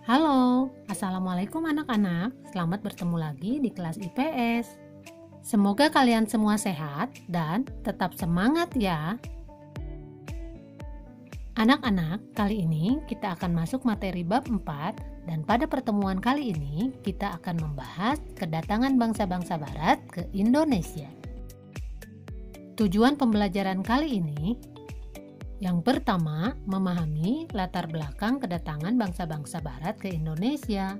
Halo, Assalamualaikum anak-anak. Selamat bertemu lagi di kelas IPS. Semoga kalian semua sehat dan tetap semangat ya. Anak-anak, kali ini kita akan masuk materi bab 4 dan pada pertemuan kali ini kita akan membahas kedatangan bangsa-bangsa barat ke Indonesia. Tujuan pembelajaran kali ini yang pertama, memahami latar belakang kedatangan bangsa-bangsa barat ke Indonesia.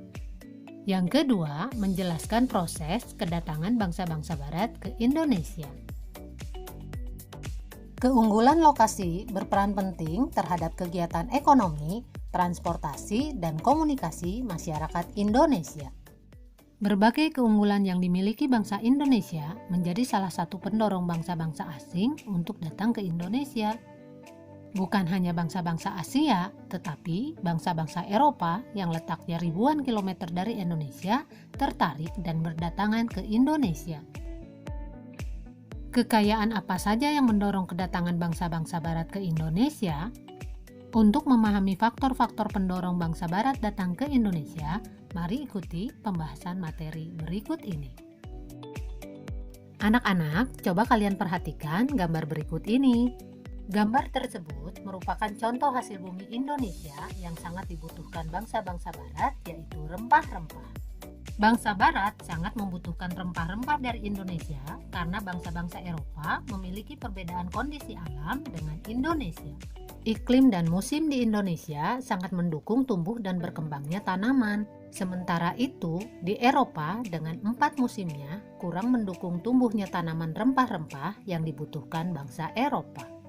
Yang kedua, menjelaskan proses kedatangan bangsa-bangsa barat ke Indonesia. Keunggulan lokasi berperan penting terhadap kegiatan ekonomi, transportasi, dan komunikasi masyarakat Indonesia. Berbagai keunggulan yang dimiliki bangsa Indonesia menjadi salah satu pendorong bangsa-bangsa asing untuk datang ke Indonesia. Bukan hanya bangsa-bangsa Asia, tetapi bangsa-bangsa Eropa yang letaknya ribuan kilometer dari Indonesia tertarik dan berdatangan ke Indonesia. Kekayaan apa saja yang mendorong kedatangan bangsa-bangsa barat ke Indonesia? Untuk memahami faktor-faktor pendorong bangsa barat datang ke Indonesia, mari ikuti pembahasan materi berikut ini. Anak-anak, coba kalian perhatikan gambar berikut ini. Gambar tersebut merupakan contoh hasil bumi Indonesia yang sangat dibutuhkan bangsa-bangsa barat, yaitu rempah-rempah. Bangsa barat sangat membutuhkan rempah-rempah dari Indonesia karena bangsa-bangsa Eropa memiliki perbedaan kondisi alam dengan Indonesia. Iklim dan musim di Indonesia sangat mendukung tumbuh dan berkembangnya tanaman. Sementara itu, di Eropa dengan 4 musimnya kurang mendukung tumbuhnya tanaman rempah-rempah yang dibutuhkan bangsa Eropa.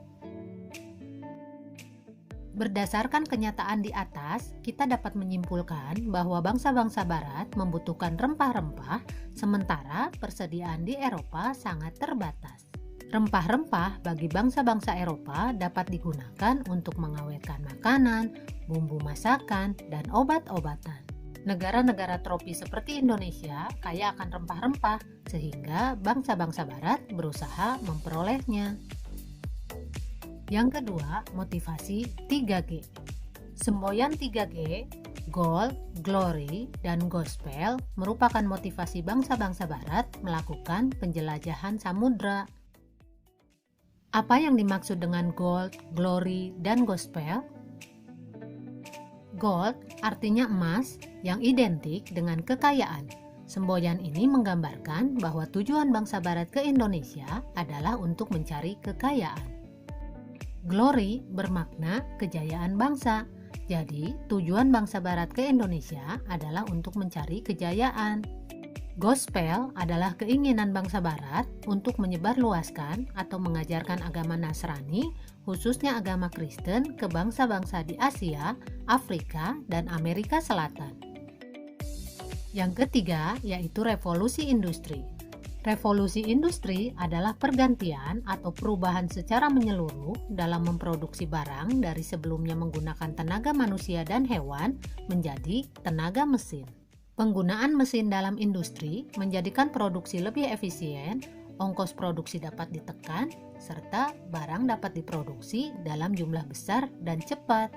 Berdasarkan kenyataan di atas, kita dapat menyimpulkan bahwa bangsa-bangsa barat membutuhkan rempah-rempah, sementara persediaan di Eropa sangat terbatas. Rempah-rempah bagi bangsa-bangsa Eropa dapat digunakan untuk mengawetkan makanan, bumbu masakan, dan obat-obatan. Negara-negara tropis seperti Indonesia kaya akan rempah-rempah, sehingga bangsa-bangsa barat berusaha memperolehnya. Yang kedua, motivasi 3G. Semboyan 3G, Gold, Glory, dan Gospel merupakan motivasi bangsa-bangsa barat melakukan penjelajahan samudra. Apa yang dimaksud dengan Gold, Glory, dan Gospel? Gold artinya emas yang identik dengan kekayaan. Semboyan ini menggambarkan bahwa tujuan bangsa barat ke Indonesia adalah untuk mencari kekayaan. Glory bermakna kejayaan bangsa. Jadi, tujuan bangsa barat ke Indonesia adalah untuk mencari kejayaan. Gospel adalah keinginan bangsa barat untuk menyebarluaskan atau mengajarkan agama Nasrani, khususnya agama Kristen, ke bangsa-bangsa di Asia, Afrika, dan Amerika Selatan. Yang ketiga, yaitu revolusi industri. Revolusi industri adalah pergantian atau perubahan secara menyeluruh dalam memproduksi barang dari sebelumnya menggunakan tenaga manusia dan hewan menjadi tenaga mesin. Penggunaan mesin dalam industri menjadikan produksi lebih efisien, ongkos produksi dapat ditekan, serta barang dapat diproduksi dalam jumlah besar dan cepat.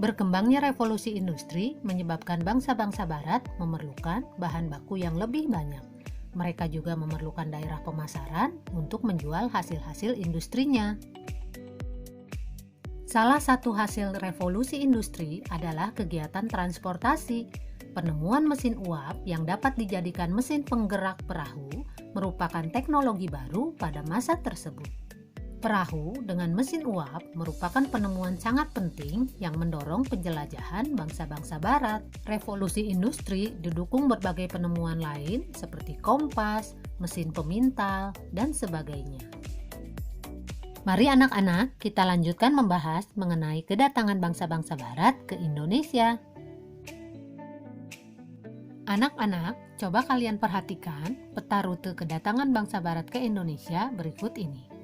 Berkembangnya revolusi industri menyebabkan bangsa-bangsa barat memerlukan bahan baku yang lebih banyak. Mereka juga memerlukan daerah pemasaran untuk menjual hasil-hasil industrinya. Salah satu hasil revolusi industri adalah kegiatan transportasi. Penemuan mesin uap yang dapat dijadikan mesin penggerak perahu merupakan teknologi baru pada masa tersebut. Perahu dengan mesin uap merupakan penemuan sangat penting yang mendorong penjelajahan bangsa-bangsa barat. Revolusi industri didukung berbagai penemuan lain seperti kompas, mesin pemintal, dan sebagainya. Mari anak-anak, kita lanjutkan membahas mengenai kedatangan bangsa-bangsa barat ke Indonesia. Anak-anak, coba kalian perhatikan peta rute kedatangan bangsa barat ke Indonesia berikut ini.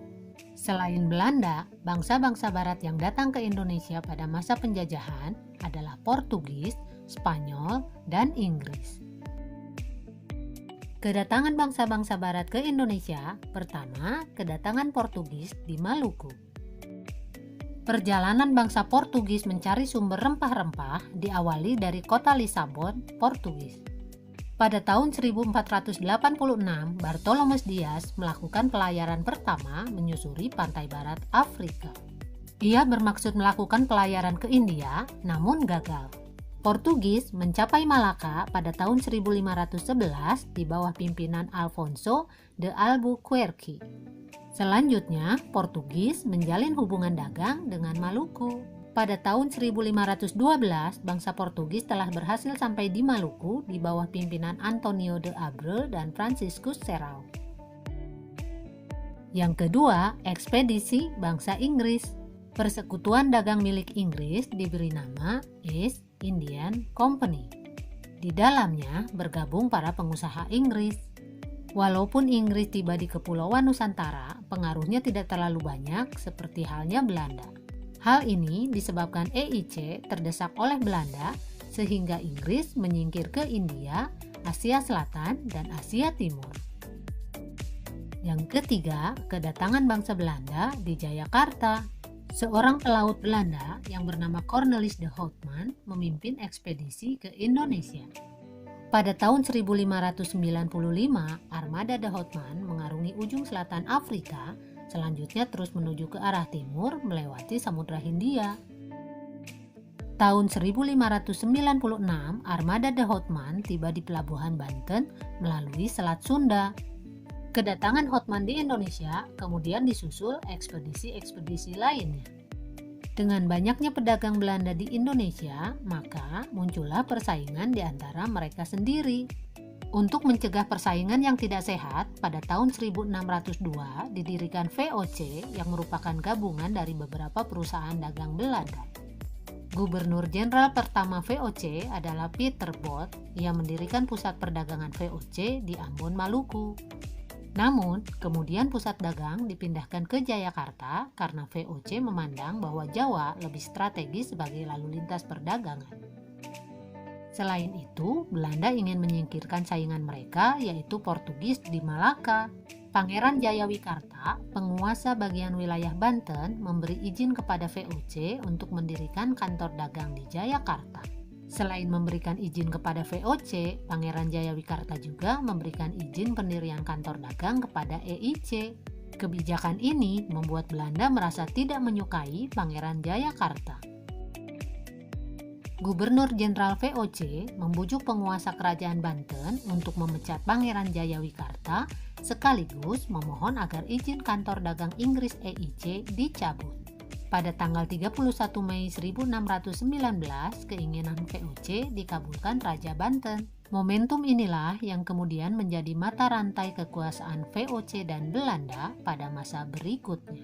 Selain Belanda, bangsa-bangsa barat yang datang ke Indonesia pada masa penjajahan adalah Portugis, Spanyol, dan Inggris. Kedatangan bangsa-bangsa barat ke Indonesia, pertama, kedatangan Portugis di Maluku. Perjalanan bangsa Portugis mencari sumber rempah-rempah diawali dari kota Lisabon, Portugis. Pada tahun 1486, Bartolomeus Dias melakukan pelayaran pertama menyusuri pantai barat Afrika. Ia bermaksud melakukan pelayaran ke India, namun gagal. Portugis mencapai Malaka pada tahun 1511 di bawah pimpinan Alfonso de Albuquerque. Selanjutnya, Portugis menjalin hubungan dagang dengan Maluku. Pada tahun 1512, bangsa Portugis telah berhasil sampai di Maluku di bawah pimpinan Antonio de Abreu dan Franciscus Serrao. Yang kedua, ekspedisi bangsa Inggris. Persekutuan dagang milik Inggris diberi nama East Indian Company. Di dalamnya bergabung para pengusaha Inggris. Walaupun Inggris tiba di Kepulauan Nusantara, pengaruhnya tidak terlalu banyak seperti halnya Belanda. Hal ini disebabkan EIC terdesak oleh Belanda sehingga Inggris menyingkir ke India, Asia Selatan, dan Asia Timur. Yang ketiga, kedatangan bangsa Belanda di Jayakarta. Seorang pelaut Belanda yang bernama Cornelis de Houtman memimpin ekspedisi ke Indonesia. Pada tahun 1595, armada de Houtman mengarungi ujung selatan Afrika, selanjutnya terus menuju ke arah timur melewati Samudra Hindia. Tahun 1596, armada de Houtman tiba di pelabuhan Banten melalui Selat Sunda. Kedatangan Houtman di Indonesia kemudian disusul ekspedisi-ekspedisi lainnya. Dengan banyaknya pedagang Belanda di Indonesia, maka muncullah persaingan di antara mereka sendiri. Untuk mencegah persaingan yang tidak sehat, pada tahun 1602 didirikan VOC yang merupakan gabungan dari beberapa perusahaan dagang Belanda. Gubernur Jenderal pertama VOC adalah Pieter Both. Ia mendirikan pusat perdagangan VOC di Ambon, Maluku. Namun, kemudian pusat dagang dipindahkan ke Jayakarta karena VOC memandang bahwa Jawa lebih strategis sebagai lalu lintas perdagangan. Selain itu, Belanda ingin menyingkirkan saingan mereka, yaitu Portugis di Malaka. Pangeran Jayawikarta, penguasa bagian wilayah Banten, memberi izin kepada VOC untuk mendirikan kantor dagang di Jayakarta. Selain memberikan izin kepada VOC, Pangeran Jayawikarta juga memberikan izin pendirian kantor dagang kepada EIC. Kebijakan ini membuat Belanda merasa tidak menyukai Pangeran Jayakarta. Gubernur Jenderal VOC membujuk penguasa kerajaan Banten untuk memecat Pangeran Jayawikarta sekaligus memohon agar izin kantor dagang Inggris EIC dicabut. Pada tanggal 31 Mei 1619, keinginan VOC dikabulkan Raja Banten. Momentum inilah yang kemudian menjadi mata rantai kekuasaan VOC dan Belanda pada masa berikutnya.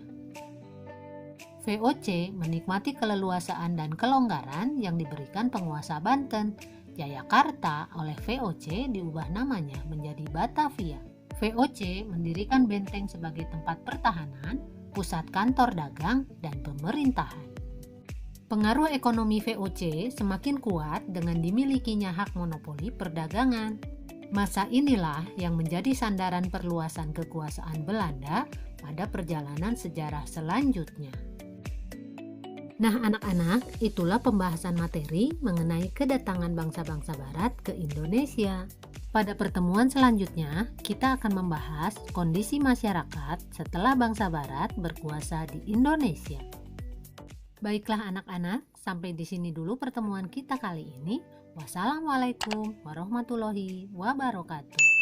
VOC menikmati keleluasaan dan kelonggaran yang diberikan penguasa Banten. Jayakarta oleh VOC diubah namanya menjadi Batavia. VOC mendirikan benteng sebagai tempat pertahanan, pusat kantor dagang, dan pemerintahan. Pengaruh ekonomi VOC semakin kuat dengan dimilikinya hak monopoli perdagangan. Masa inilah yang menjadi sandaran perluasan kekuasaan Belanda pada perjalanan sejarah selanjutnya. Nah anak-anak, itulah pembahasan materi mengenai kedatangan bangsa-bangsa barat ke Indonesia. Pada pertemuan selanjutnya, kita akan membahas kondisi masyarakat setelah bangsa barat berkuasa di Indonesia. Baiklah anak-anak, sampai di sini dulu pertemuan kita kali ini. Wassalamualaikum warahmatullahi wabarakatuh.